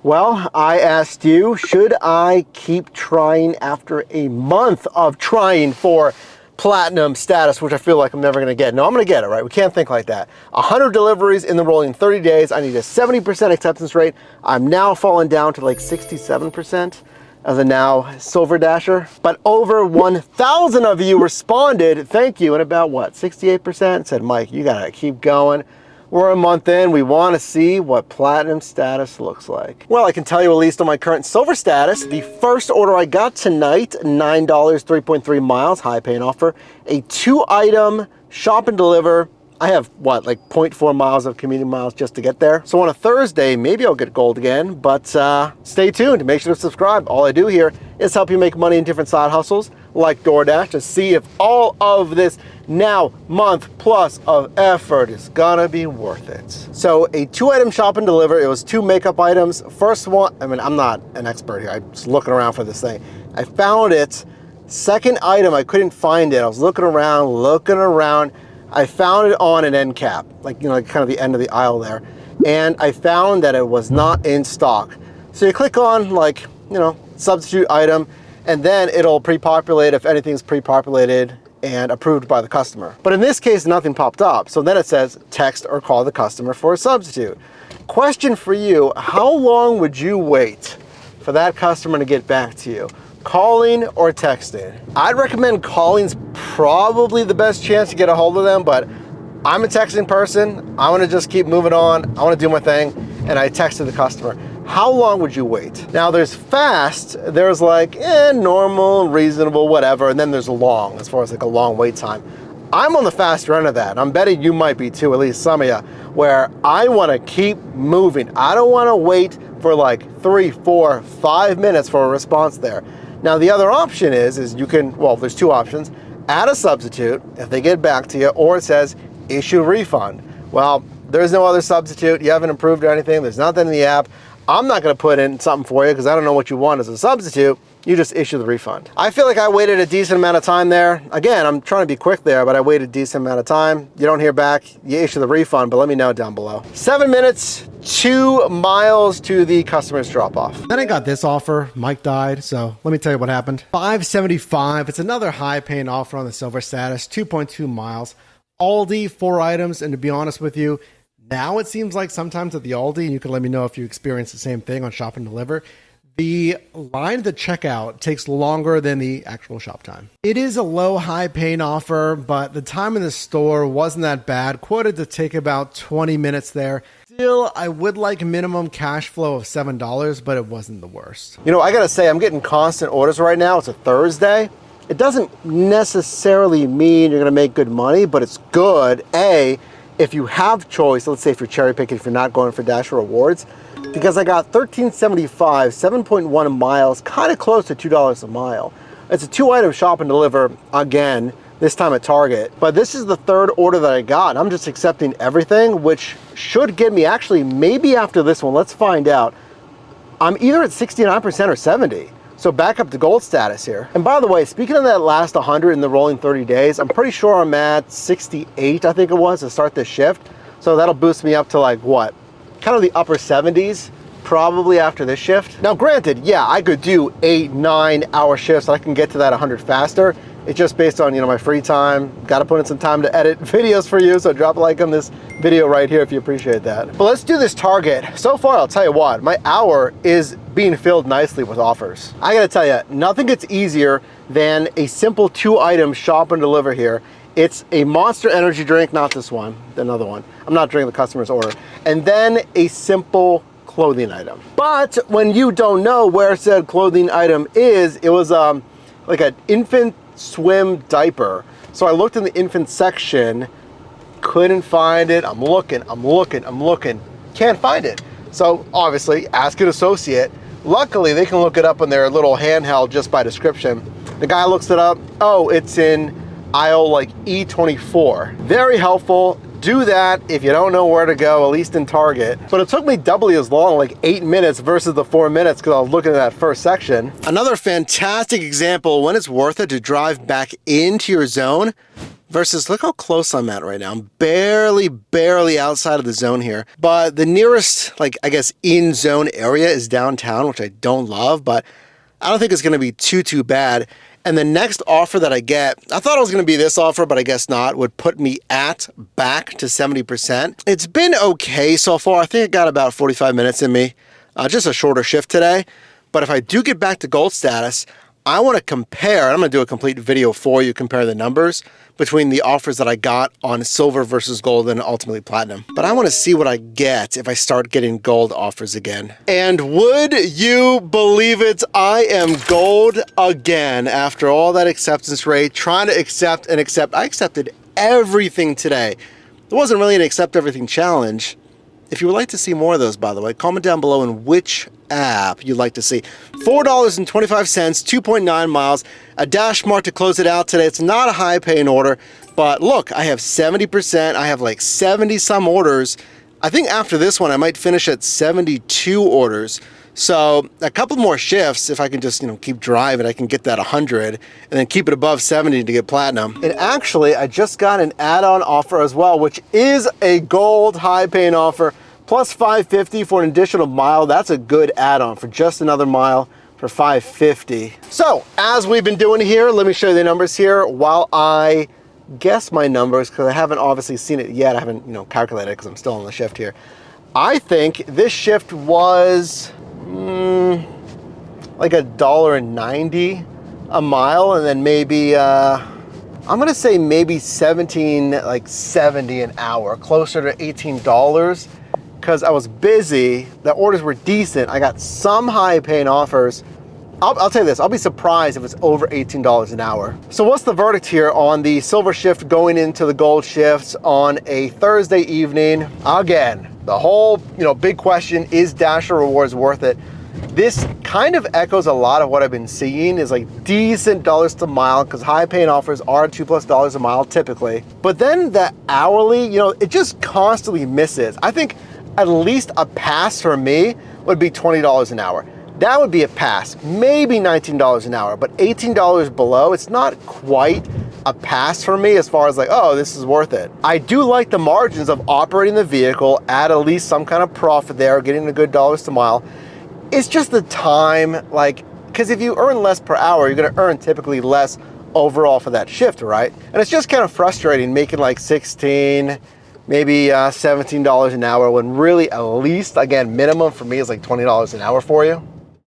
Well, I asked you, should I keep trying after a month of trying for platinum status, which I feel like I'm never gonna get? No, I'm gonna get it, right? We can't think like that. 100 deliveries in the rolling 30 days. I need a 70% acceptance rate. I'm now falling down to like 67% as a now silver dasher. But over 1,000 of you responded, thank you, and about what, 68% said, Mike, you gotta keep going. We're a month in, we want to see what platinum status looks like. Well, I can tell you at least on my current silver status, the first order I got tonight, $9, 3.3 miles, high paying offer, a 2-item shop and deliver. I have what, like 0.4 miles of commuting miles just to get there. So on a Thursday, maybe I'll get gold again, but stay tuned, make sure to subscribe. All I do here is help you make money in different side hustles like DoorDash to see if all of this now month plus of effort is gonna be worth it. So a 2-item shop and deliver, it was 2 makeup items. First one, I mean, I'm not an expert here, I'm just looking around for this thing. I found it. Second item, I couldn't find it. I was looking around. I found it on an end cap, like, you know, like kind of the end of the aisle there. And I found that it was not in stock. So you click on, like, you know, substitute item, and then it'll pre-populate if anything's pre-populated and approved by the customer. But in this case, nothing popped up. So then it says text or call the customer for a substitute. Question for you, how long would you wait for that customer to get back to you? Calling or texting? I'd recommend calling's probably the best chance to get a hold of them, but I'm a texting person. I want to just keep moving on. I want to do my thing, and I texted the customer. How long would you wait? Now there's fast, there's like normal, reasonable, whatever, and then there's long, as far as like a long wait time. I'm on the faster end of that. I'm betting you might be too, at least some of you, where I want to keep moving. I don't want to wait for like 3, 4, 5 minutes for a response there. Now the other option is you can, well, there's 2 options. Add a substitute if they get back to you, or it says issue refund. Well, there's no other substitute. You haven't approved or anything. There's nothing in the app. I'm not going to put in something for you because I don't know what you want as a substitute. You just issue the refund. I feel like I waited a decent amount of time there. Again, I'm trying to be quick there, but I waited a decent amount of time. You don't hear back, you issue the refund, but let me know down below. 7 minutes, 2 miles to the customer's drop off. Then I got this offer. Mike died, so let me tell you what happened. $5.75. It's another high paying offer on the silver status, 2.2 miles. Aldi, 4 items, and to be honest with you, now it seems like sometimes at the Aldi, and you can let me know if you experience the same thing on Shop and Deliver, the line to checkout takes longer than the actual shop time. It is a low, high paying offer, but the time in the store wasn't that bad. Quoted to take about 20 minutes there. Still, I would like a minimum cash flow of $7, but it wasn't the worst. You know, I gotta say, I'm getting constant orders right now. It's a Thursday. It doesn't necessarily mean you're gonna make good money, but it's good, if you have choice, let's say if you're cherry picking, if you're not going for Dasher rewards, because I got $13.75, 7.1 miles, kind of close to $2 a mile. It's a 2-item shop and deliver, again, this time at Target. But this is the 3rd order that I got. I'm just accepting everything, which should get me, actually, maybe after this one, let's find out. I'm either at 69% or 70%. So back up to gold status here. And by the way, speaking of that last 100 in the rolling 30 days, I'm pretty sure I'm at 68, I think it was, to start this shift. So that'll boost me up to like what? Kind of the upper 70s, probably after this shift. Now granted, yeah, I could do 8-9 hour shifts. I can get to that 100 faster. It's just based on, you know, my free time. Got to put in some time to edit videos for you, so drop a like on this video right here if you appreciate that. But let's do this Target. So far, I'll tell you what, my hour is being filled nicely with offers. I gotta tell you, nothing gets easier than a simple 2-item shop and deliver here. It's a Monster energy drink, not this one, another one. I'm not drinking the customer's order. And then a simple clothing item. But when you don't know where said clothing item is, it was like an infant swim diaper. So I looked in the infant section, couldn't find it. I'm looking, can't find it. So obviously, ask an associate. Luckily, they can look it up on their little handheld just by description. The guy looks it up. Oh, it's in aisle like E24. Very helpful. Do that if you don't know where to go, at least in Target. But it took me doubly as long, like 8 minutes versus the 4 minutes, because I was looking at that first section. Another fantastic example when it's worth it to drive back into your zone. versus look how close I'm at right now. I'm barely outside of the zone here. But the nearest, like, I guess, in-zone area is downtown, which I don't love, but I don't think it's going to be too bad. And the next offer that I get, I thought it was going to be this offer, but I guess not, would put me back to 70%. It's been okay so far. I think it got about 45 minutes in me. Just a shorter shift today. But if I do get back to gold status, I want to compare, and I'm going to do a complete video for you, compare the numbers between the offers that I got on silver versus gold and ultimately platinum. But I want to see what I get if I start getting gold offers again. And would you believe it? I am gold again after all that acceptance rate, trying to accept and accept. I accepted everything today. It wasn't really an accept everything challenge. If you would like to see more of those, by the way, comment down below in which app you'd like to see. $4.25, 2.9 miles, a dash mark to close it out today. It's not a high paying order, but look, I have 70%. I have like 70 some orders. I think after this one, I might finish at 72 orders. So a couple more shifts, if I can just, keep driving, I can get that 100 and then keep it above 70 to get platinum. And actually, I just got an add-on offer as well, which is a gold high paying offer, plus $5.50 for an additional mile. That's a good add-on for just another mile for $5.50. So as we've been doing here, let me show you the numbers here while I guess my numbers, because I haven't obviously seen it yet. I haven't, calculated it because I'm still on the shift here. I think this shift was like $1.90 a mile, and then maybe I'm gonna say maybe 70 an hour, closer to $18, because I was busy. The orders were decent. I got some high paying offers. I'll tell you this, I'll be surprised if it's over $18 an hour. So what's the verdict here on the silver shift going into the gold shifts on a Thursday evening? Again, the whole big question, is Dasher rewards worth it? This kind of echoes a lot of what I've been seeing, is like decent dollars to mile, because high paying offers are $2+ a mile typically. But then the hourly, it just constantly misses. I think at least a pass for me would be $20 an hour. That would be a pass, maybe $19 an hour, but $18 below, it's not quite a pass for me as far as like, oh, this is worth it. I do like the margins of operating the vehicle at least some kind of profit there, getting a good dollars to mile. It's just the time, because if you earn less per hour, you're gonna earn typically less overall for that shift, right? And it's just kind of frustrating making like 16, maybe $17 an hour when really at least, again, minimum for me is like $20 an hour for you.